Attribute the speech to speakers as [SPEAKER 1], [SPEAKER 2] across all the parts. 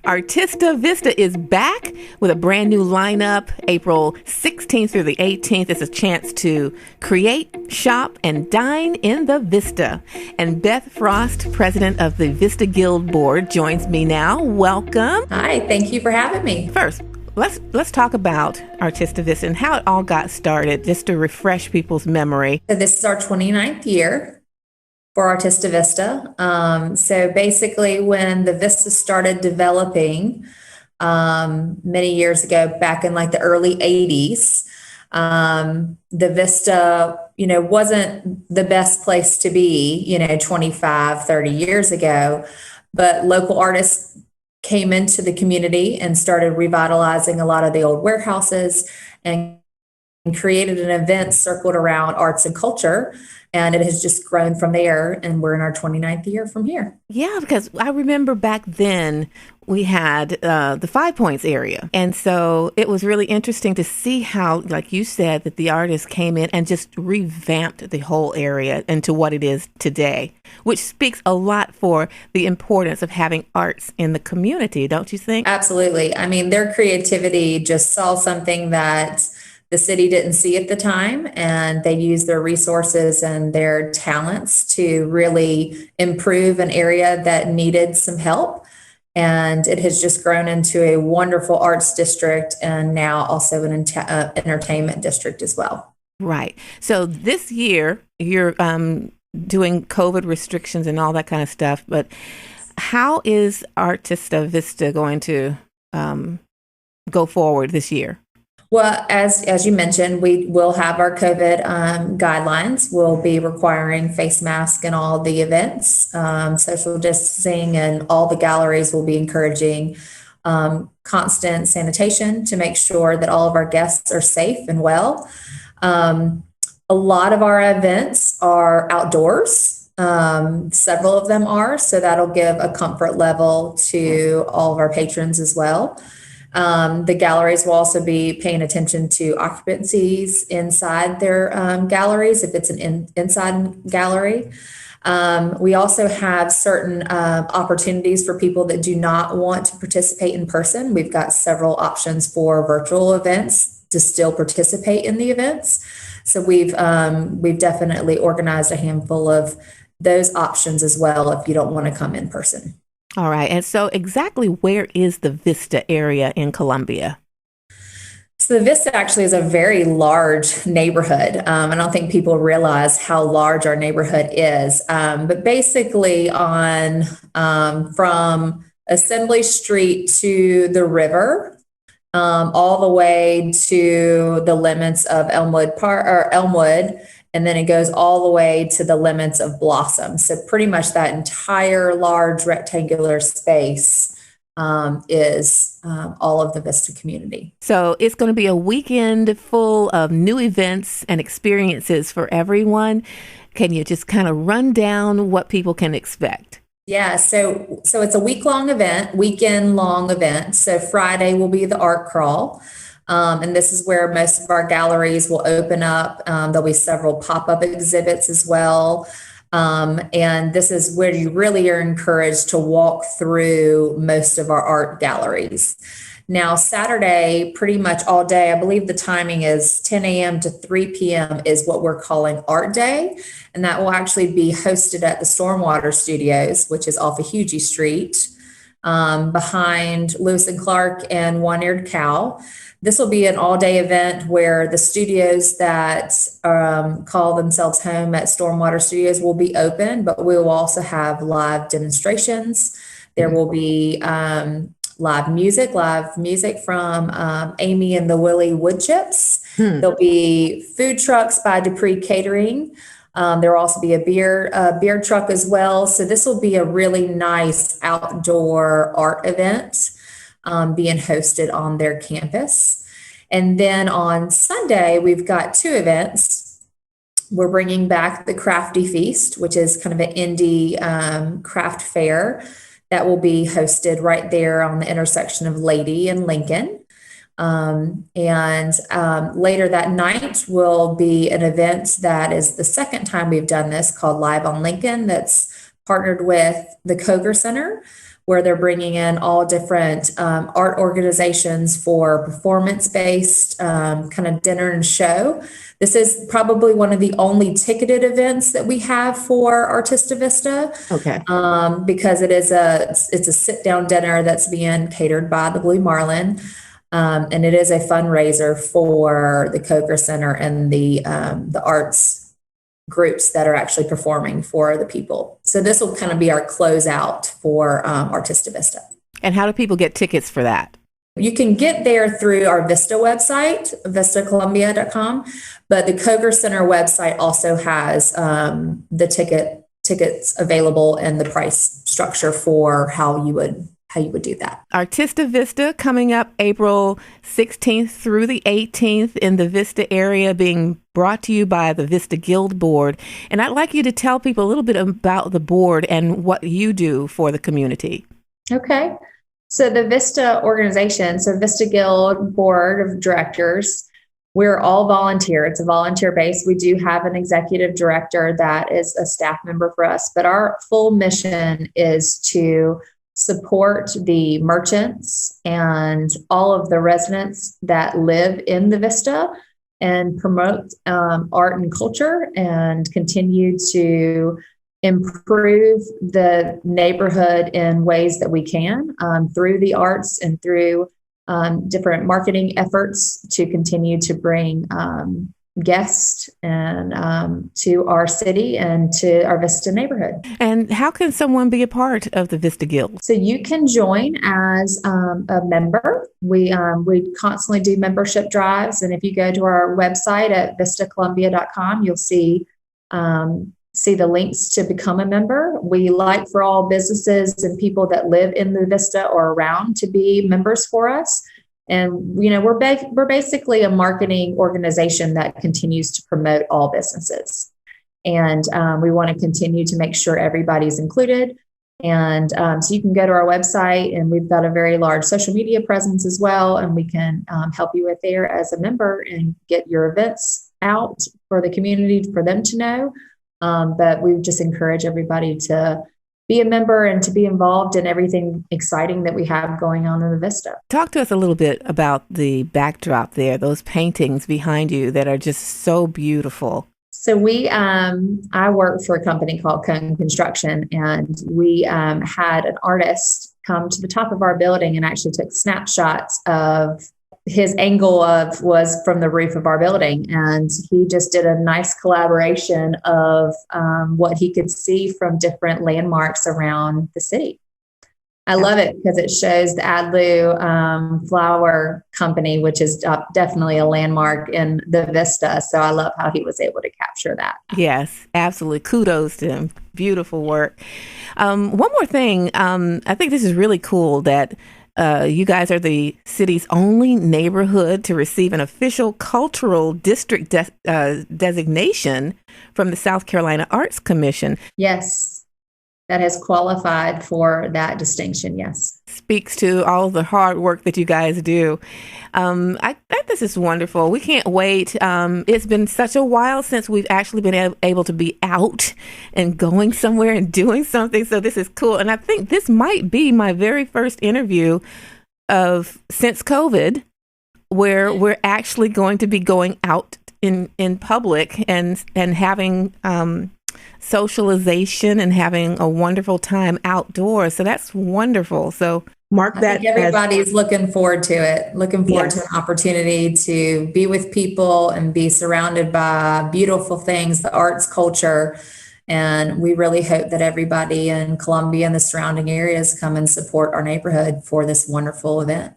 [SPEAKER 1] Artista Vista is back with a brand new lineup. April 16th through the 18th is a chance to create, shop, and dine in the Vista. And Beth Frost, president of the Vista Guild Board, joins me now. Welcome.
[SPEAKER 2] Hi, thank you for having me.
[SPEAKER 1] First, let's talk about Artista Vista and how it all got started, just to refresh people's memory.
[SPEAKER 2] So this is our 29th year for Artista Vista. So basically when the Vista started developing many years ago, back in like the early 80s, the Vista, wasn't the best place to be, 25, 30 years ago, but local artists came into the community and started revitalizing a lot of the old warehouses and created an event circled around arts and culture. And it has just grown from there. And we're in our 29th year from here.
[SPEAKER 1] Yeah, because I remember back then we had the Five Points area. And so it was really interesting to see how, like you said, that the artists came in and just revamped the whole area into what it is today, which speaks a lot for the importance of having arts in the community, don't you think?
[SPEAKER 2] Absolutely. I mean, their creativity just saw something that the city didn't see at the time, and they used their resources and their talents to really improve an area that needed some help. And it has just grown into a wonderful arts district and now also an entertainment district as well.
[SPEAKER 1] Right. So this year you're doing COVID restrictions and all that kind of stuff, but how is Artista Vista going to go forward this year?
[SPEAKER 2] Well, as you mentioned, we will have our COVID guidelines. We'll be requiring face masks in all the events, social distancing, and all the galleries will be encouraging constant sanitation to make sure that all of our guests are safe and well. A lot of our events are outdoors. Several of them are, so that'll give a comfort level to all of our patrons as well. The galleries will also be paying attention to occupancies inside their galleries, if it's an inside gallery. We also have certain opportunities for people that do not want to participate in person. We've got several options for virtual events to still participate in the events. So we've definitely organized a handful of those options as well if you don't want to come in person.
[SPEAKER 1] All right. And so exactly where is the Vista area in Columbia?
[SPEAKER 2] So the Vista actually is a very large neighborhood. I don't think people realize how large our neighborhood is. But basically from Assembly Street to the river, all the way to the limits of Elmwood, and then it goes all the way to the limits of Blossom. So pretty much that entire large rectangular space is all of the Vista community.
[SPEAKER 1] So it's going to be a weekend full of new events and experiences for everyone. Can you just kind of run down what people can expect?
[SPEAKER 2] Yeah, so it's a weekend-long event. So Friday will be the art crawl. And this is where most of our galleries will open up. There'll be several pop-up exhibits as well. And this is where you really are encouraged to walk through most of our art galleries. Now, Saturday, pretty much all day, I believe the timing is 10 a.m. to 3 p.m. is what we're calling Art Day. And that will actually be hosted at the Stormwater Studios, which is off of Hugie Street, behind Lewis and Clark and One-Eared Cow. This will be an all-day event where the studios that call themselves home at Stormwater Studios will be open, but we will also have live demonstrations. There will be live music from Amy and the Willie Woodchips. There'll be food trucks by Dupree Catering. There will also be a beer truck as well. So this will be a really nice outdoor art event being hosted on their campus. And then on Sunday, we've got two events. We're bringing back the Crafty Feast, which is kind of an indie craft fair that will be hosted right there on the intersection of Lady and Lincoln. Later that night will be an event that is the second time we've done this, called Live on Lincoln, that's partnered with the Koger Center, where they're bringing in all different art organizations for performance-based kind of dinner and show. This is probably one of the only ticketed events that we have for Artista Vista.
[SPEAKER 1] Okay.
[SPEAKER 2] Because it's a sit-down dinner that's being catered by the Blue Marlin. And it is a fundraiser for the Coker Center and the arts groups that are actually performing for the people. So this will kind of be our closeout for Artista Vista.
[SPEAKER 1] And how do people get tickets for that?
[SPEAKER 2] You can get there through our Vista website, vistacolumbia.com, but the Coker Center website also has the tickets available and the price structure for how you would do that.
[SPEAKER 1] Artista Vista coming up April 16th through the 18th in the Vista area, being brought to you by the Vista Guild Board. And I'd like you to tell people a little bit about the board and what you do for the community.
[SPEAKER 2] Okay. So the Vista organization, so Vista Guild Board of Directors, we're all volunteer. It's a volunteer base. We do have an executive director that is a staff member for us, but our full mission is to support the merchants and all of the residents that live in the Vista and promote art and culture and continue to improve the neighborhood in ways that we can through the arts and through different marketing efforts to continue to bring guests and to our city and to our Vista neighborhood.
[SPEAKER 1] And how can someone be a part of the Vista Guild?
[SPEAKER 2] So you can join as a member. We constantly do membership drives, and if you go to our website at vistacolumbia.com, you'll see the links to become a member. We like for all businesses and people that live in the Vista or around to be members for us. And, you know, we're basically a marketing organization that continues to promote all businesses. And we want to continue to make sure everybody's included. And so you can go to our website, and we've got a very large social media presence as well. And we can help you with there as a member and get your events out for the community for them to know. But we just encourage everybody to be a member and to be involved in everything exciting that we have going on in the Vista.
[SPEAKER 1] Talk to us a little bit about the backdrop there, those paintings behind you that are just so beautiful.
[SPEAKER 2] So I work for a company called Cone Construction, and we had an artist come to the top of our building and actually took snapshots of his angle was from the roof of our building. And he just did a nice collaboration of what he could see from different landmarks around the city. I love it because it shows the Adlu Flower Company, which is definitely a landmark in the Vista. So I love how he was able to capture that.
[SPEAKER 1] Yes, absolutely. Kudos to him. Beautiful work. One more thing. I think this is really cool that you guys are the city's only neighborhood to receive an official cultural district designation from the South Carolina Arts Commission.
[SPEAKER 2] Yes, that has qualified for that distinction. Yes.
[SPEAKER 1] Speaks to all the hard work that you guys do. I think this is wonderful. We can't wait. It's been such a while since we've actually been able to be out and going somewhere and doing something. So this is cool. And I think this might be my very first interview since COVID, where we're actually going to be going out in public and having socialization and having a wonderful time outdoors. So that's wonderful. So mark that.
[SPEAKER 2] I think everybody's looking forward to it, looking forward to an opportunity to be with people and be surrounded by beautiful things, the arts, culture. And we really hope that everybody in Columbia and the surrounding areas come and support our neighborhood for this wonderful event.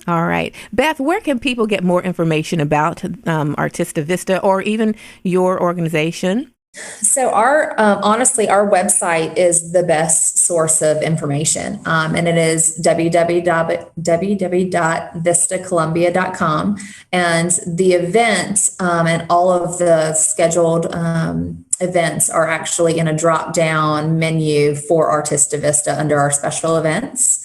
[SPEAKER 1] All right. Beth, where can people get more information about Artista Vista or even your organization?
[SPEAKER 2] So honestly, our website is the best source of information. And it is www.vistacolumbia.com. And the event and all of the scheduled events are actually in a drop-down menu for Artista Vista under our special events.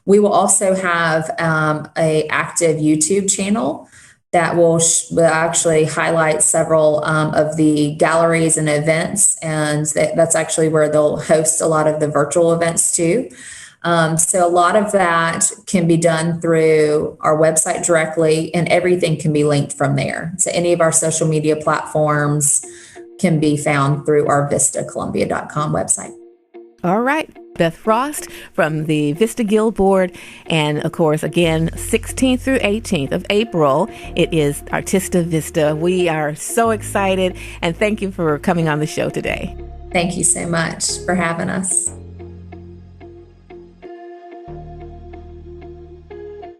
[SPEAKER 2] We will also have a active YouTube channel that will actually highlight several of the galleries and events. And that's actually where they'll host a lot of the virtual events too. So a lot of that can be done through our website directly, and everything can be linked from there. So any of our social media platforms can be found through our vistacolumbia.com website.
[SPEAKER 1] All right. Beth Frost from the Vista Guild Board. And of course, again, 16th through 18th of April, it is Artista Vista. We are so excited. And thank you for coming on the show today.
[SPEAKER 2] Thank you so much for having us.